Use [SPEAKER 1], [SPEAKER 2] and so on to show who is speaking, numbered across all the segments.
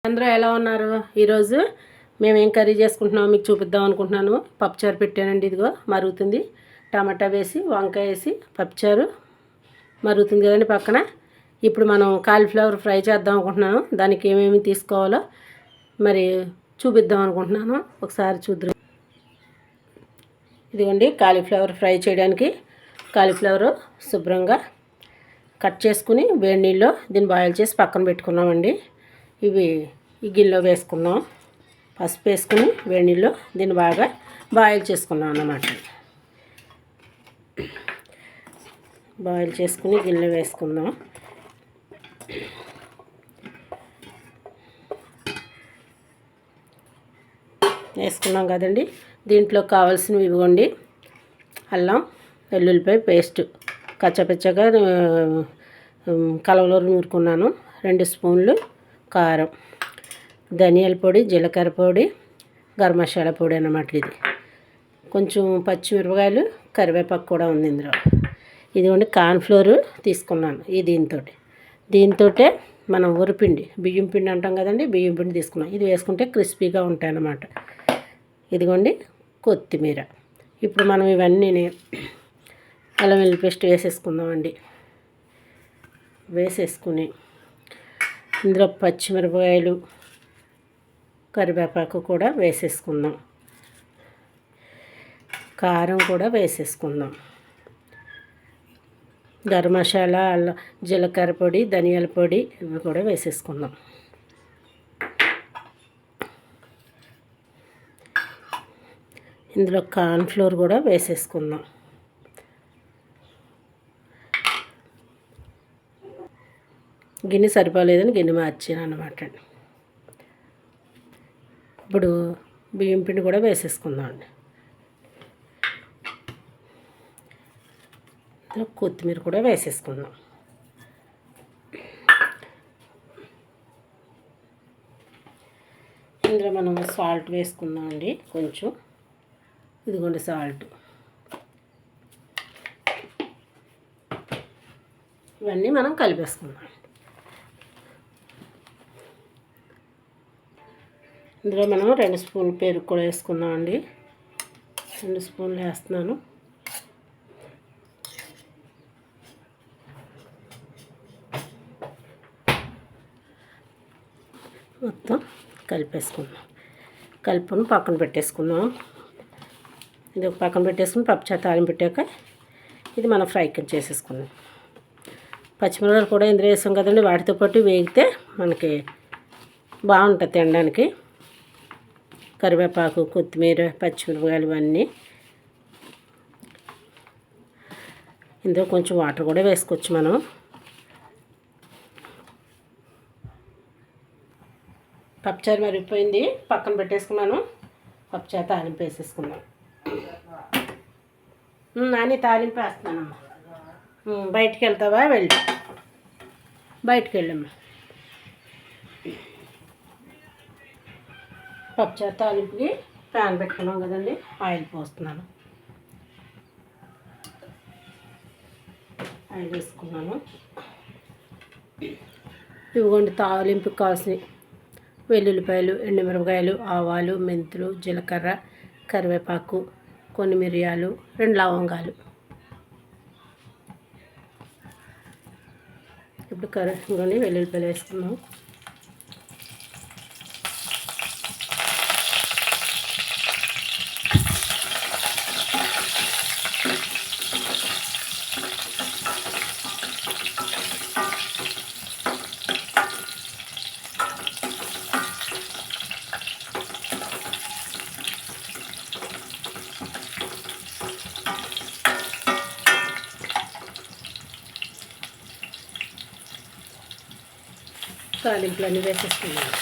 [SPEAKER 1] అందరూ ఎలా ఉన్నారు? ఈరోజు మేము ఏం కర్రీ చేసుకుంటున్నామో మీకు చూపిద్దాం అనుకుంటున్నాను. పప్పుచారు పెట్టానండి, ఇదిగో మరుగుతుంది. టమాటా వేసి వంకాయ వేసి పప్పుచారు మరుగుతుంది కదండి పక్కన. ఇప్పుడు మనం కాలీఫ్లవర్ ఫ్రై చేద్దాం అనుకుంటున్నాను. దానికి ఏమేమి తీసుకోవాలో మరి చూపిద్దాం అనుకుంటున్నాను. ఒకసారి చూద్దాం. ఇదిగోండి కాలీఫ్లవర్ ఫ్రై చేయడానికి కాలీఫ్లవర్ శుభ్రంగా కట్ చేసుకుని వేడి నీళ్ళలో దీన్ని బాయిల్ చేసి పక్కన పెట్టుకున్నామండి. ఇవి ఈ గిన్నెలో వేసుకున్నాం. పసుపు వేసుకుని వేడి నీళ్ళలో దీన్ని బాగా బాయిల్ చేసుకున్నాం అన్నమాట. బాయిల్ చేసుకుని గిన్నెలో వేసుకుందాం. వేసుకున్నాం కదండి. దీంట్లో కావాల్సినవి ఇవ్వండి. అల్లం వెల్లుల్లిపాయ పేస్ట్ కచ్చపచ్చగా కలవలో నూరుకున్నాను. 2 స్పూన్లు కారం, ధనియాల పొడి, జీలకర్ర పొడి, గరం మసాలా పొడి అన్నమాట. ఇది కొంచెం పచ్చిమిరపకాయలు, కరివేపాకు కూడా ఉంది ఇందులో. ఇదిగోండి కార్న్ఫ్లోర్ తీసుకున్నాను. దీంతో మనం ఉరిపిండి బియ్యం పిండి అంటాం కదండి, బియ్యం పిండి తీసుకున్నాం. ఇది వేసుకుంటే క్రిస్పీగా ఉంటాయి అన్నమాట. ఇదిగోండి కొత్తిమీర. ఇప్పుడు మనం ఇవన్నీ అల్లం వెల్లుల్లి పేస్ట్ వేసేసుకుందామండి. వేసేసుకుని ఇందులో పచ్చిమిరపకాయలు, కరివేపాకు కూడా వేసేసుకుందాం. కారం కూడా వేసేసుకుందాం. గరం మసాలా, జీలకర్ర పొడి, ధనియాల పొడి ఇవి కూడా వేసేసుకుందాం. ఇందులో కార్న్ఫ్లోర్ కూడా వేసేసుకుందాం. గిన్నె సరిపోలేదని గిన్నె మార్చాను అన్నమాట. ఇప్పుడు బియ్యం పిండి కూడా వేసేసుకుందాం అండి. కొత్తిమీర కూడా వేసేసుకుందాం. ఇందులో మనం సాల్ట్ వేసుకుందాం అండి కొంచెం. ఇదిగోండి సాల్ట్. ఇవన్నీ మనం కలిపేసుకుందాం. ఇందులో మనం 2 స్పూన్లు పెరుగు కూడా వేసుకుందాం అండి. 2 స్పూన్లు వేస్తున్నాను. మొత్తం కలిపేసుకుందాం. కలుపుని పక్కన పెట్టేసుకుందాం. ఇది పక్కన పెట్టేసుకుని పప్పుచారు తాలింపు పెట్టాక ఇది మనం ఫ్రై చేసేసుకుందాం. పచ్చిమిరపకాయలు కూడా ఇందులో వేసాం కదండి, వాటితో పాటు వేగితే మనకి బాగుంటుంది తినడానికి. కరివేపాకు, కొత్తిమీర, పచ్చిమిరపకాయలు ఇవన్నీ. ఇందులో కొంచెం వాటర్ కూడా వేసుకోవచ్చు మనం. పప్పుచారు మరిగిపోయింది, పక్కన పెట్టేసుకున్నాను. పప్పుచారు తాలింపు వేసేసుకున్నాను. నాని తాలింపు వేస్తున్నానమ్మా. బయటికి వెళ్తావా? వెళ్ళి బయటికి వెళ్ళమ్మా. పప్పుచారు తాలింపుకి ప్యాన్ పెట్టుకున్నాం కదండి, ఆయిల్ పోస్తున్నాను. ఆయిల్ వేసుకున్నాను. ఇవ్వండి తాలింపుకి కావాల్సిన వెల్లుల్లిపాయలు, ఎండుమిరపకాయలు, ఆవాలు, మెంతులు, జీలకర్ర, కరివేపాకు, కొన్ని మిరియాలు, 2 లవంగాలు. ఇప్పుడు కరివేపాకు, వెల్లుల్లిపాయలు వేసుకున్నాం. తాలింపులన్నీ వేసేసుకున్నాను.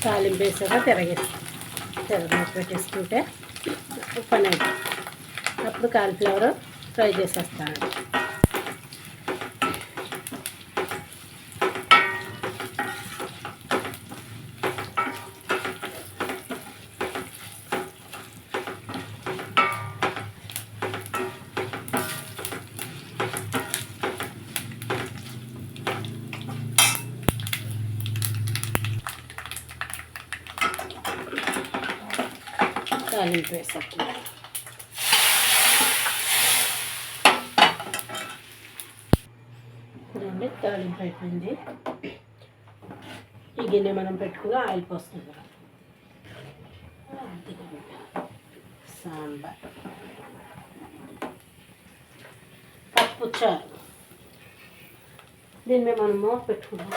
[SPEAKER 1] తాలింపు వేసాక తిరగ పెట్టేసుకుంటే పని అవుతుంది. అప్పుడు కాలీఫ్లవర్ ఫ్రై చేసేస్తాను. తాలింపు వేసేస్తున్నాను. చూడండి తాలింపు అయిపోయింది. ఈ గిన్నె మనం పెట్టుకుని ఆయిల్ పోసుకుందాం. సాంబార్, పప్పు చారు, దీన్ని మనము పెట్టుకుందాం.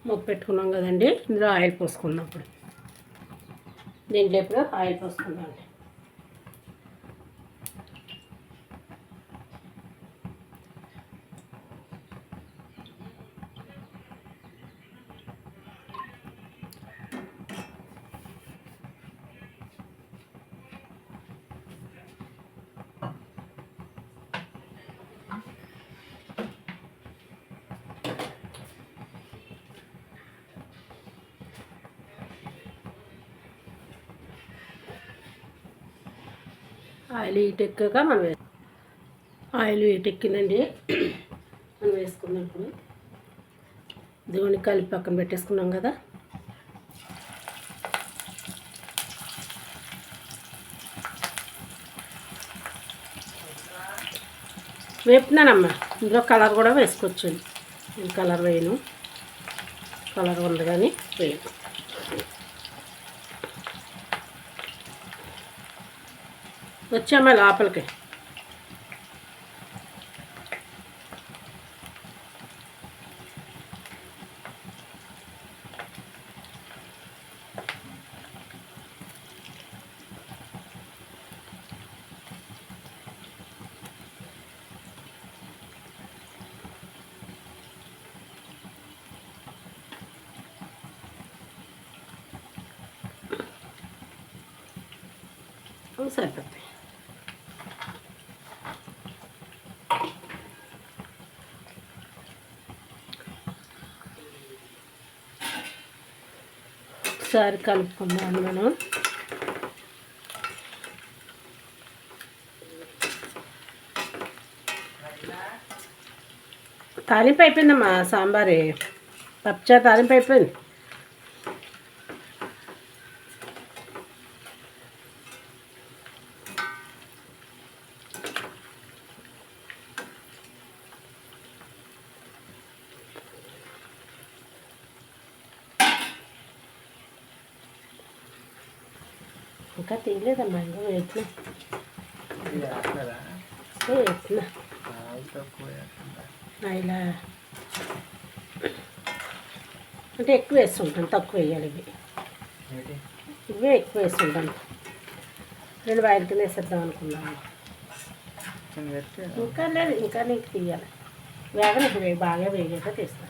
[SPEAKER 1] మూత పెట్టుకున్నాం కదండి, ఇందులో ఆయిల్ పోసుకుందాం. ఇప్పుడు దీంట్లో ఇప్పుడు ఆయిల్ పోసుకుందాం అండి. ఆయిల్ హీటెక్కాక ఆయిల్ హీటెక్కిందండి, మనం వేసుకుందాం. ఇప్పుడు దీన్ని కలిపి పక్కన పెట్టేసుకున్నాం కదా. వేపుతున్నానమ్మా, ఇందులో కలర్ కూడా వేసుకోవచ్చండి. నేను కలర్ వేయను, కలర్ ఉంది కానీ వేయను. వచ్చామా లోపలికి. సరిపోతాయి. ఒకసారి కలుపుకుందాం మనం. తాలింపు అయిపోయిందమ్మా, సాంబార్ పప్పుచారు తాలింపు అయిపోయింది. ఇంకా తీయలేదమ్మా, ఇంకా వేస్తున్నా. ఇలా అంటే ఎక్కువ వేస్తుంటాను, తక్కువ వేయాలి. ఇవే ఎక్కువ వేస్తుంటాను. 2 వాయిల్ కింద వేసేద్దాం అనుకున్నాను. ఇంకా లేదు, ఇంకా నీకు తీయాలి. వేగని బాగా వేగాక తీస్తాను.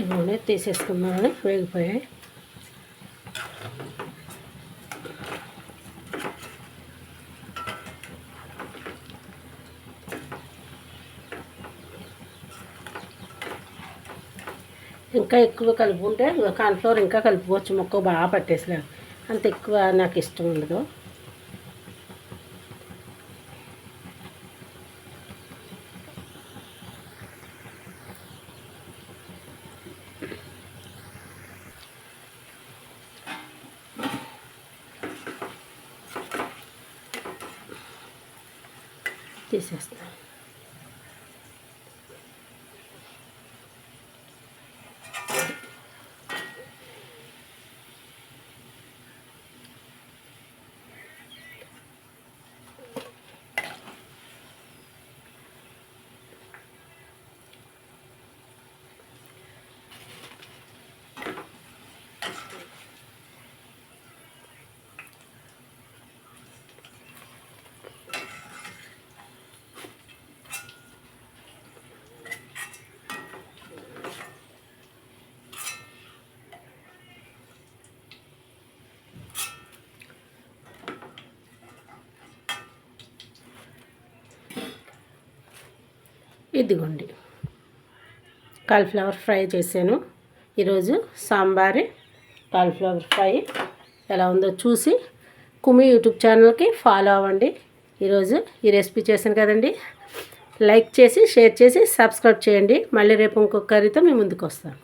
[SPEAKER 1] ఇవన్నీ తీసేసుకున్నామని వేగిపోయాయి. ఇంకా ఎక్కువ కలుపుకుంటే కార్న్ఫ్లోర్ ఇంకా కలుపుకోవచ్చు, మొక్క బాగా పట్టేసలేదు. అంత ఎక్కువ నాకు ఇష్టం ఉండదు. తీసేస్తాను. ఇదిగోండి కాలీఫ్లవర్ ఫ్రై చేశాను ఈరోజు. సాంబార్, కాలీఫ్లవర్ ఫ్రై ఎలా ఉందో చూసి కుమి యూట్యూబ్ ఛానల్కి ఫాలో అవ్వండి. ఈరోజు ఈ రెసిపీ చేశాను కదండి, లైక్ చేసి షేర్ చేసి సబ్స్క్రైబ్ చేయండి. మళ్ళీ రేపు ఇంకొక కర్రీతో మీ ముందుకు వస్తాను.